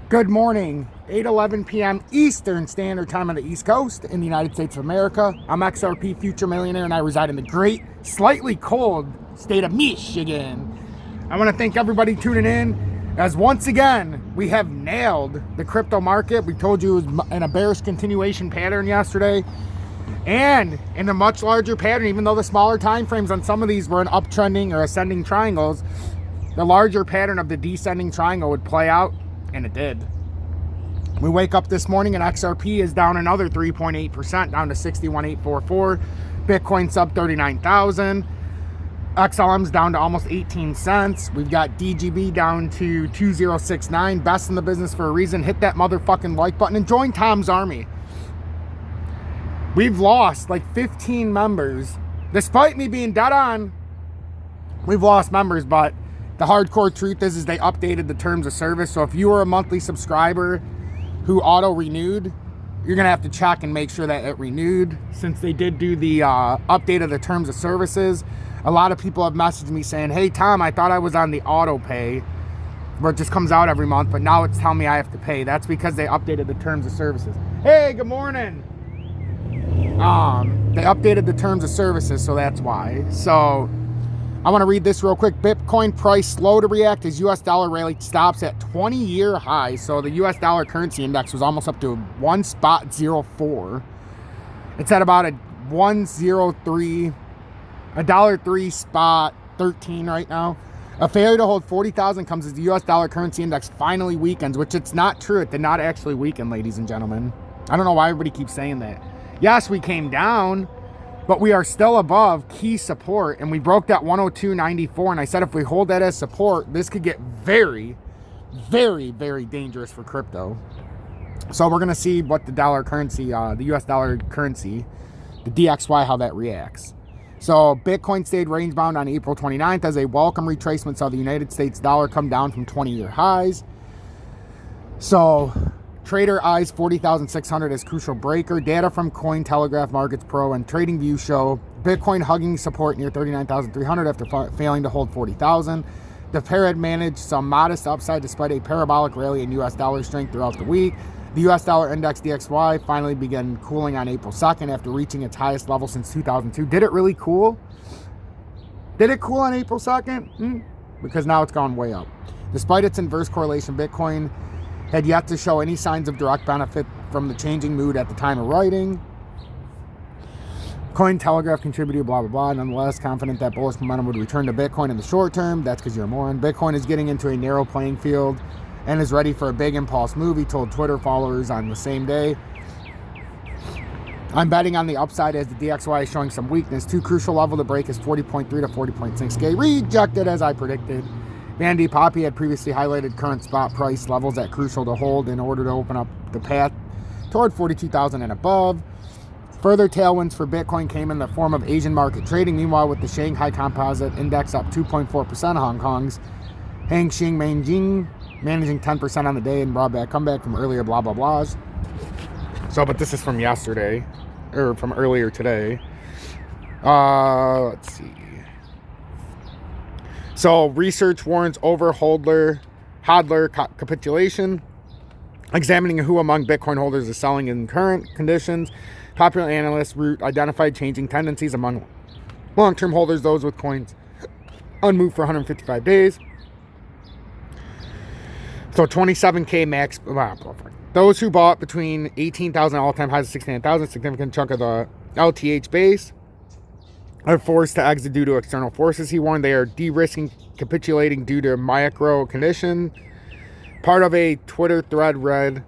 Good morning, 8:11 p.m. Eastern Standard Time on the East Coast in the United States of America. I'm XRP Future Millionaire and I reside in the great, slightly cold state of Michigan. I want to thank everybody tuning in as once again we have nailed the crypto market. We told you it was in a bearish continuation pattern yesterday and in a much larger pattern, even though the smaller time frames on some of these were in uptrending or ascending triangles, the larger pattern of the descending triangle would play out. And it did. We wake up this morning and XRP is down another 3.8%, down to 61,844. Bitcoin sub 39,000. XLM's down to almost 18 cents. We've got DGB down to 2069. Best in the business for a reason. Hit that motherfucking like button and join Tom's Army. We've lost like 15 members. Despite me being dead on, we've lost members, but the hardcore truth is they updated the terms of service. So if you were a monthly subscriber who auto-renewed, you're going to have to check and make sure that it renewed. Since they did do the update of the terms of services, a lot of people have messaged me saying, hey, Tom, I thought I was on the auto pay where it just comes out every month, but now it's telling me I have to pay. That's because they updated the terms of services. Hey, good morning. They updated the terms of services, so that's why. So I want to read this real quick. Bitcoin price slow to react as U.S. dollar rally stops at 20-year high. So the U.S. dollar currency index was almost up to 1.04. It's at about a 103, $1.03 spot 13 right now. A failure to hold 40,000 comes as the U.S. dollar currency index finally weakens, which it's not true. It did not actually weaken, ladies and gentlemen. I don't know why everybody keeps saying that. Yes, we came down, but we are still above key support, and we broke that 102.94, and I said if we hold that as support, this could get very, very, very dangerous for crypto. So we're going to see what the dollar currency, the US dollar currency, the DXY, how that reacts. So Bitcoin stayed range-bound on April 29th as a welcome retracement saw the United States dollar come down from 20-year highs. So trader eyes 40,600 as crucial breaker. Data from Cointelegraph Markets Pro and TradingView show Bitcoin hugging support near 39,300 after failing to hold 40,000. The pair had managed some modest upside despite a parabolic rally in U.S. dollar strength throughout the week. The U.S. dollar index DXY finally began cooling on April 2nd after reaching its highest level since 2002. Did it really cool? Did it cool on April 2nd? Because now it's gone way up. Despite its inverse correlation, Bitcoin had yet to show any signs of direct benefit from the changing mood at the time of writing. Cointelegraph contributed, blah, blah, blah. Nonetheless, confident that bullish momentum would return to Bitcoin in the short term. That's because you're a moron. Bitcoin is getting into a narrow playing field and is ready for a big impulse move, he told Twitter followers on the same day. I'm betting on the upside as the DXY is showing some weakness. Too crucial level to break is 40.3 to 40.6K. Rejected as I predicted. Vandy Poppy had previously highlighted current spot price levels at crucial to hold in order to open up the path toward 42,000 and above. Further tailwinds for Bitcoin came in the form of Asian market trading. Meanwhile, with the Shanghai Composite Index up 2.4%, Hong Kong's Hang Seng Manjing managing 10% on the day and brought back comeback from earlier blah blah blahs. So, but this is from yesterday, or from earlier today. Let's see. So research warrants over hodler capitulation, examining who among Bitcoin holders is selling in current conditions. Popular analysts identified changing tendencies among long-term holders, those with coins unmoved for 155 days. So 27K max. Those who bought between 18,000 all-time highs to 69,000, significant chunk of the LTH base, are forced to exit due to external forces, he warned. They are de-risking capitulating due to micro condition. Part of a Twitter thread read,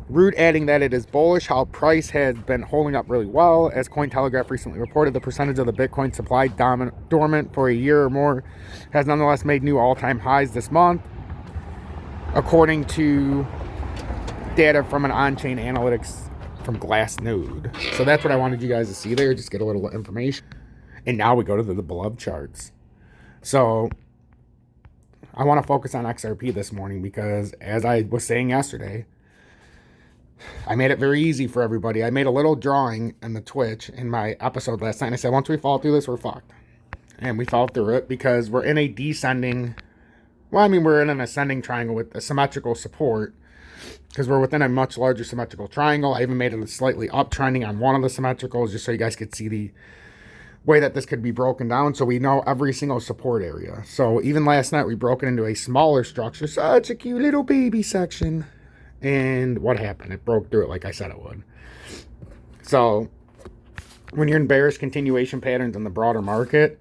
Root adding that it is bullish how price has been holding up really well. As Cointelegraph recently reported, the percentage of the Bitcoin supply dormant for a year or more has nonetheless made new all-time highs this month, according to data from an on-chain analytics from Glassnode. So that's what I wanted you guys to see there, just get a little information. And now we go to the beloved charts. So I want to focus on XRP this morning because, as I was saying yesterday, I made it very easy for everybody. I made a little drawing in the Twitch in my episode last night. And I said, once we fall through this, we're fucked. And we fell through it because we're in a descending Well, I mean, we're in an ascending triangle with a symmetrical support because we're within a much larger symmetrical triangle. I even made it slightly uptrending on one of the symmetricals just so you guys could see the way that this could be broken down, so we know every single support area. So even last night we broke it into a smaller structure, such a cute little baby section, and what happened? It broke through it like I said it would. So when you're in bearish continuation patterns in the broader market,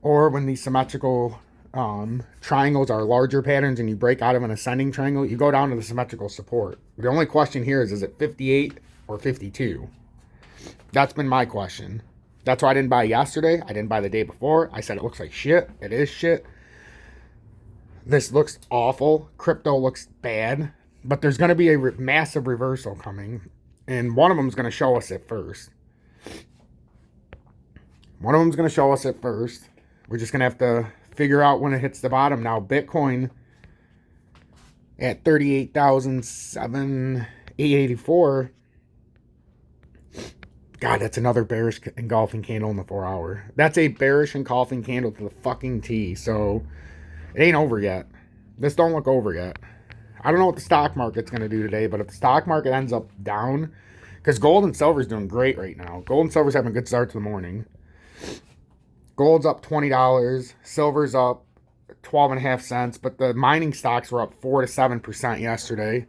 or when these symmetrical triangles are larger patterns and you break out of an ascending triangle, you go down to the symmetrical support. The only question here is it 58 or 52? That's been my question. That's why I didn't buy yesterday. I didn't buy the day before. I said it looks like shit. It is shit. This looks awful. Crypto looks bad. But there's going to be a massive reversal coming. And one of them is going to show us it first. One of them is going to show us it first. We're just going to have to figure out when it hits the bottom. Now, Bitcoin at 38,884. God, that's another bearish engulfing candle in the 4 hour. That's a bearish engulfing candle to the fucking T. So it ain't over yet. This don't look over yet. I don't know what the stock market's going to do today, but if the stock market ends up down, because gold and silver is doing great right now. Gold and silver's having a good start to the morning. Gold's up $20. Silver's up 12.5 cents. But the mining stocks were up 4 to 7% yesterday.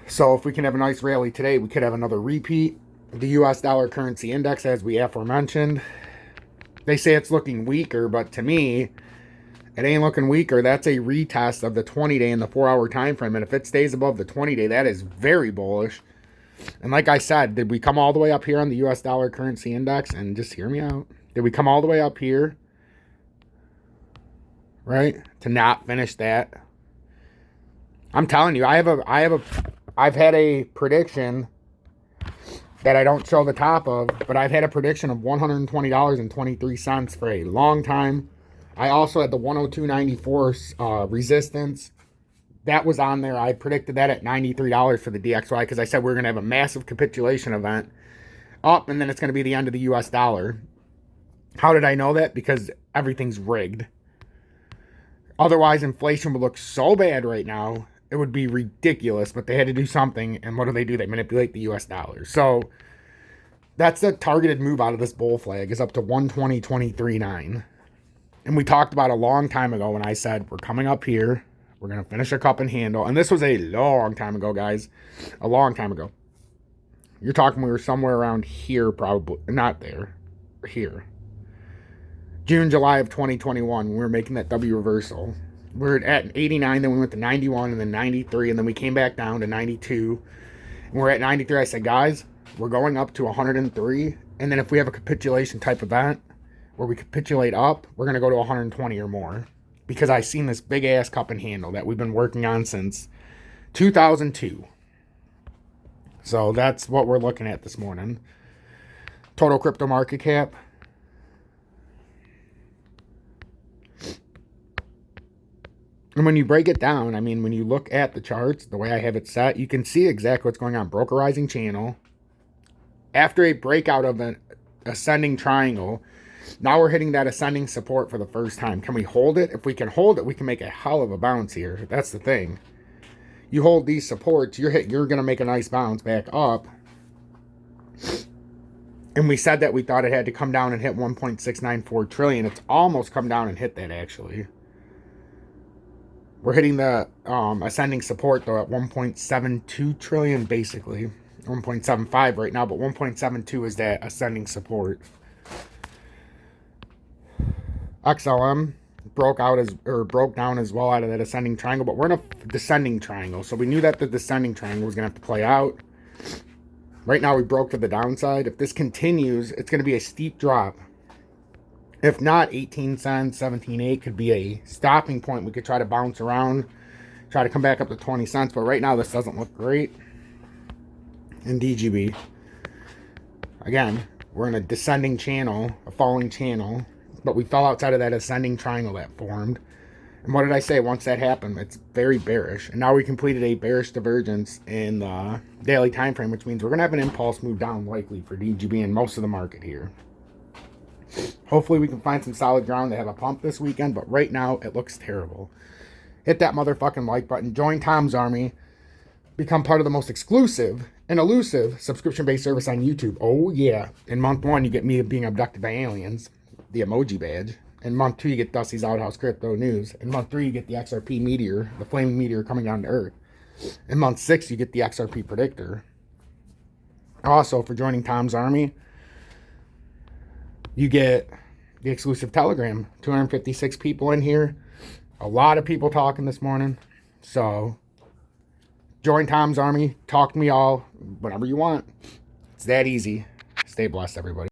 So if we can have a nice rally today, we could have another repeat. The US dollar currency index, as we aforementioned, they say it's looking weaker, but to me, it ain't looking weaker. That's a retest of the 20-day and the 4-hour time frame. And if it stays above the 20-day, that is very bullish. And like I said, did we come all the way up here on the US dollar currency index? And just hear me out. Did we come all the way up here? Right? To not finish that? I'm telling you, I've had a prediction that I don't show the top of, but I've had a prediction of $120.23 for a long time. I also had the 102.94 resistance. That was on there. I predicted that at $93 for the DXY because I said we're going to have a massive capitulation event up, and then it's going to be the end of the US dollar. How did I know that? Because everything's rigged. Otherwise, inflation would look so bad right now. It would be ridiculous, but they had to do something. And what do? They manipulate the US dollar. So that's the targeted move out of this bull flag is up to 120.23.9. And we talked about a long time ago when I said we're coming up here. We're going to finish a cup and handle. And this was a long time ago, guys. A long time ago. You're talking we were somewhere around here, probably. Not there. Here. June, July of 2021, when we were making that W reversal. We're at 89, then we went to 91, and then 93, and then we came back down to 92. And we're at 93. I said, guys, we're going up to 103. And then if we have a capitulation type event where we capitulate up, we're going to go to 120 or more. Because I seen this big-ass cup and handle that we've been working on since 2002. So that's what we're looking at this morning. Total crypto market cap. And when you break it down, I mean, when you look at the charts, the way I have it set, you can see exactly what's going on. Brokerizing channel. After a breakout of an ascending triangle, now we're hitting that ascending support for the first time. Can we hold it? If we can hold it, we can make a hell of a bounce here. That's the thing. You hold these supports, you're going to make a nice bounce back up. And we said that we thought it had to come down and hit 1.694 trillion. It's almost come down and hit that, actually. We're hitting the ascending support, though, at 1.72 trillion, basically. 1.75 right now, but 1.72 is that ascending support. XLM broke down as well out of that ascending triangle, but we're in a descending triangle, so we knew that the descending triangle was going to have to play out. Right now, we broke to the downside. If this continues, it's going to be a steep drop. If not, 18 cents, 17.8 could be a stopping point. We could try to bounce around, try to come back up to 20 cents. But right now, this doesn't look great. In DGB, again, we're in a descending channel, a falling channel. But we fell outside of that ascending triangle that formed. And what did I say? Once that happened, it's very bearish. And now we completed a bearish divergence in the daily time frame, which means we're going to have an impulse move down likely for DGB and most of the market here. Hopefully we can find some solid ground to have a pump this weekend, but right now it looks terrible. Hit that motherfucking like button. Join Tom's Army. Become part of the most exclusive and elusive subscription-based service on YouTube. Oh, yeah. In month 1, you get me being abducted by aliens, the emoji badge. In month 2, you get Dusty's Outhouse Crypto News. In month 3, you get the XRP meteor, the flaming meteor coming down to Earth. In month 6, you get the XRP predictor. Also, for joining Tom's Army, you get the exclusive Telegram. 256 people in here. A lot of people talking this morning. So, join Tom's Army. Talk to me all, whatever you want. It's that easy. Stay blessed, everybody.